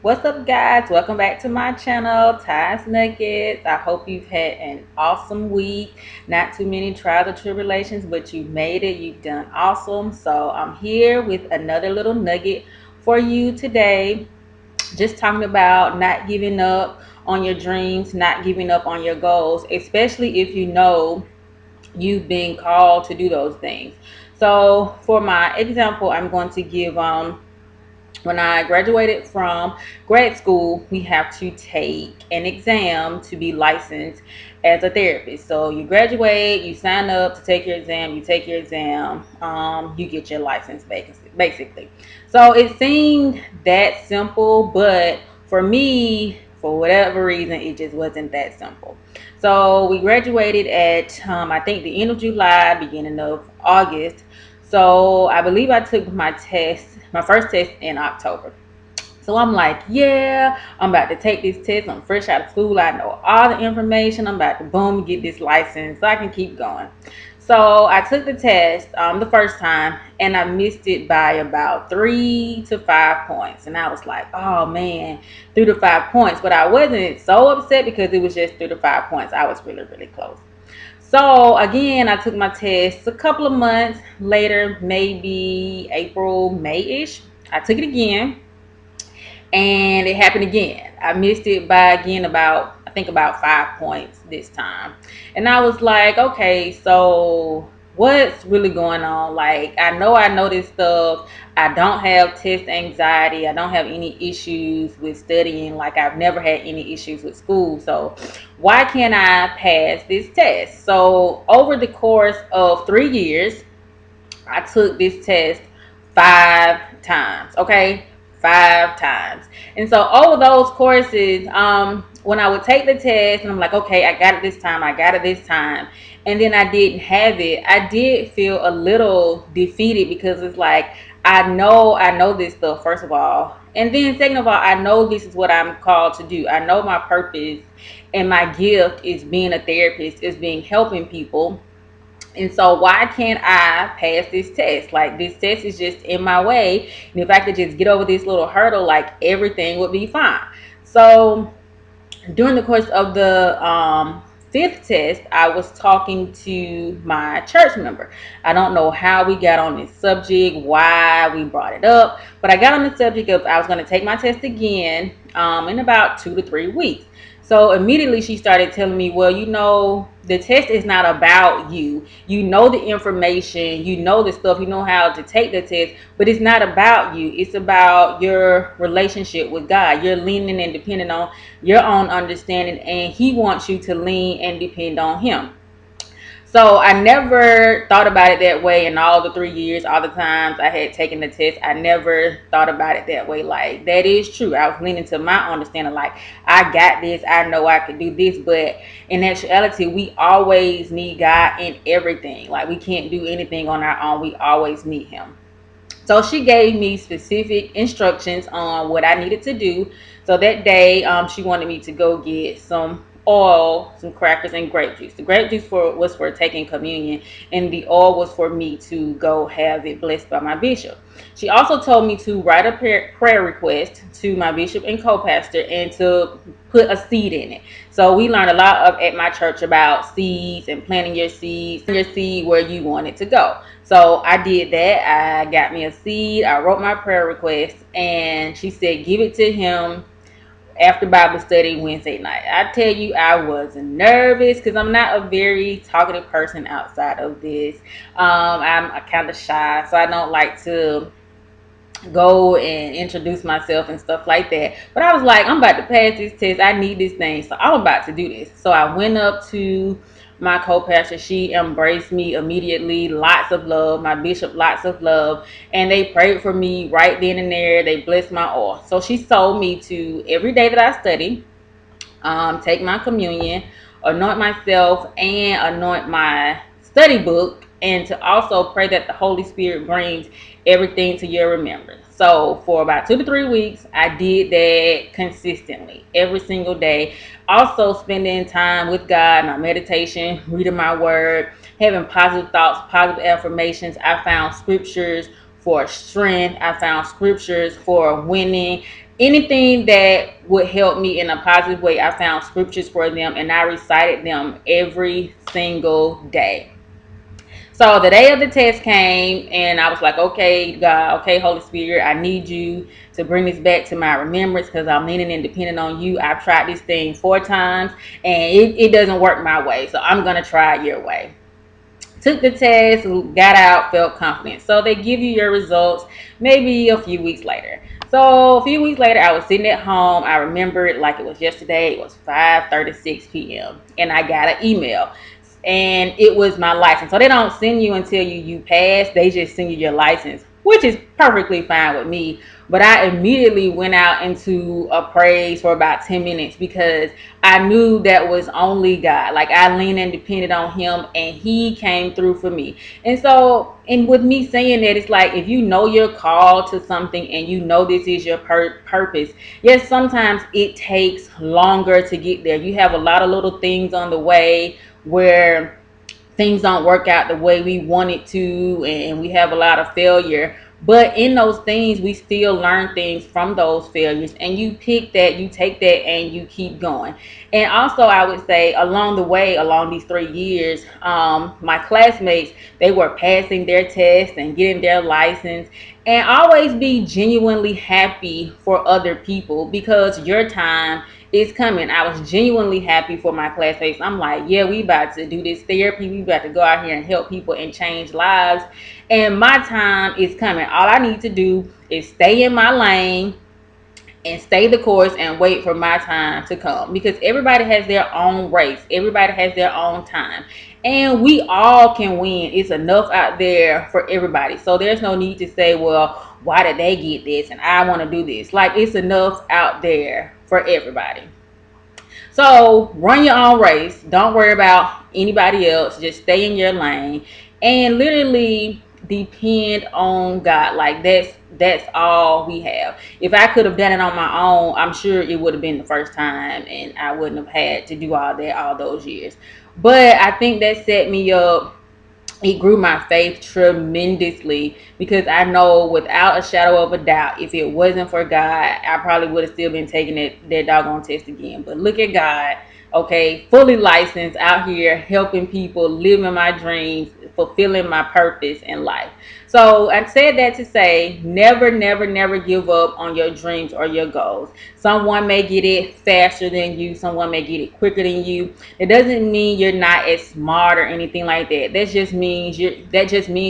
What's up, guys? Welcome back to my channel, Ty's Nuggets. I hope you've had an awesome week. Not too many trials or tribulations, but you made it. You've done awesome. So I'm here with another little nugget for you today. Just talking about not giving up on your dreams, not giving up on your goals, especially if you know you've been called to do those things. So for my example, I'm going to give when I graduated from grad school, we have to take an exam to be licensed as a therapist. So you graduate, you sign up to take your exam, you take your exam, you get your license basically. So it seemed that simple, but for me, for whatever reason, it just wasn't that simple. So we graduated at I think the end of July, beginning of August. So I believe I took my first test in October. So I'm like, yeah, I'm about to take this test. I'm fresh out of school. I know all the information. I'm about to boom get this license so I can keep going. So I took the test the first time and I missed it by about 3 to 5 points. And I was like, oh man, 3 to 5 points. But I wasn't so upset because it was just 3 to 5 points. I was really, really close. So again, I took my test a couple of months later, maybe April, May-ish. I took it again and it happened again. I missed it by again about I think about 5 points this time. And I was like, okay, so what's really going on? Like I know this stuff. I don't have test anxiety. I don't have any issues with studying. Like I've never had any issues with school. So why can't I pass this test? So over the course of 3 years, I took this test 5 times. Okay, 5 times. And so over those courses, when I would take the test and I'm like, okay, I got it this time, I got it this time, and then I didn't have it, I did feel a little defeated because it's like I know this stuff first of all, and then second of all, I know this is what I'm called to do. I know my purpose and my gift is being a therapist, is being helping people. And so why can't I pass this test? Like this test is just in my way. And if I could just get over this little hurdle, like everything would be fine. So during the course of the fifth test, I was talking to my church member. I don't know how we got on this subject, why we brought it up, but I got on the subject of I was going to take my test again in about 2 to 3 weeks. So immediately she started telling me, well, the test is not about you. You know the information, you know the stuff, you know how to take the test, but it's not about you. It's about your relationship with God. You're leaning and depending on your own understanding, and He wants you to lean and depend on Him. So I never thought about it that way in all the 3 years, all the times I had taken the test. I never thought about it that way. Like, that is true. I was leaning to my understanding, like, I got this, I know I can do this. But in actuality, we always need God in everything. Like, we can't do anything on our own, we always need Him. So she gave me specific instructions on what I needed to do. So that day, she wanted me to go get some oil, some crackers, and grape juice. The grape juice was for taking communion, and the oil was for me to go have it blessed by my bishop. She also told me to write a prayer request to my bishop and co-pastor and to put a seed in it. So we learned a lot at my church about seeds and planting your seed where you want it to go. So I did that. I got me a seed. I wrote my prayer request, and she said, give it to him after Bible study Wednesday night. I tell you, I was nervous because I'm not a very talkative person outside of this. I'm kind of shy, so I don't like to go and introduce myself and stuff like that. But I was like, I'm about to pass this test. I need this thing. So I'm about to do this. So I went up to my co-pastor. She embraced me immediately. Lots of love. My bishop, lots of love. And they prayed for me right then and there. They blessed my oil. So she told me to, every day that I study, take my communion, anoint myself, and anoint my study book, and to also pray that the Holy Spirit brings everything to your remembrance. So for about 2 to 3 weeks, I did that consistently every single day. Also spending time with God, my meditation, reading my word, having positive thoughts, positive affirmations. I found scriptures for strength. I found scriptures for winning. Anything that would help me in a positive way, I found scriptures for them, and I recited them every single day. So the day of the test came, and I was like, okay, God, okay, Holy Spirit, I need you to bring this back to my remembrance because I'm leaning and depending on you. I've tried this thing 4 times, and it doesn't work my way. So I'm going to try it your way. Took the test, got out, felt confident. So they give you your results maybe a few weeks later. So a few weeks later, I was sitting at home. I remember it like it was yesterday. It was 5:36 p.m. and I got an email, and it was my license. So they don't send you until you pass. They just send you your license, which is perfectly fine with me. But I immediately went out into a praise for about 10 minutes because I knew that was only God. Like I leaned and depended on him, and he came through for me. And so, and with me saying that, it's like if you know you're called to something and you know this is your purpose, yes, sometimes it takes longer to get there. You have a lot of little things on the way where things don't work out the way we want it to, and we have a lot of failure. But in those things, we still learn things from those failures, and you pick that, you take that, and you keep going. And also, I would say along the way, along these 3 years, my classmates, they were passing their tests and getting their license. And always be genuinely happy for other people because your time is coming. I was genuinely happy for my classmates. I'm like, yeah, we about to do this therapy. We about to go out here and help people and change lives. And my time is coming. All I need to do is stay in my lane and stay the course and wait for my time to come, because everybody has their own race. Everybody has their own time, and we all can win. It's enough out there for everybody. So there's no need to say, well, why did they get this and I want to do this? Like, it's enough out there for everybody. So run your own race. Don't worry about anybody else. Just stay in your lane and literally depend on God. Like that's all we have. If I could have done it on my own, I'm sure it would have been the first time and I wouldn't have had to do all that all those years. But I think that set me up. It grew my faith tremendously because I know without a shadow of a doubt, if it wasn't for God, I probably would have still been taking that doggone test again. But look at God, okay, fully licensed out here helping people, living my dreams, fulfilling my purpose in life. So I said that to say, never, never, never give up on your dreams or your goals. Someone may get it faster than you. Someone may get it quicker than you. It doesn't mean you're not as smart or anything like that. That just means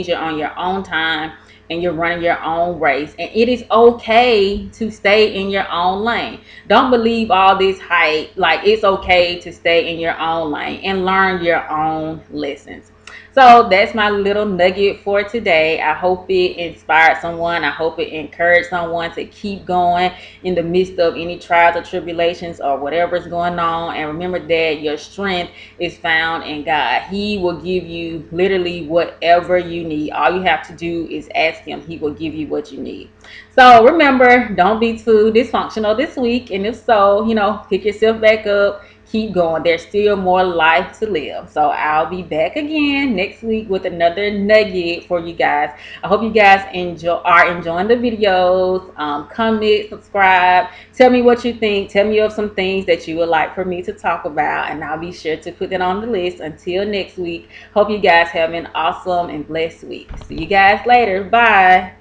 you're on your own time and you're running your own race. And it is okay to stay in your own lane. Don't believe all this hype. Like, it's okay to stay in your own lane and learn your own lessons. So that's my little nugget for today. I hope it inspired someone. I hope it encouraged someone to keep going in the midst of any trials or tribulations or whatever's going on. And remember that your strength is found in God. He will give you literally whatever you need. All you have to do is ask him. He will give you what you need. So remember, don't be too dysfunctional this week. And if so, pick yourself back up. Keep going. There's still more life to live. So I'll be back again next week with another nugget for you guys. I hope you guys are enjoying the videos. Comment, subscribe. Tell me what you think. Tell me of some things that you would like for me to talk about, and I'll be sure to put that on the list. Until next week, hope you guys have an awesome and blessed week. See you guys later. Bye.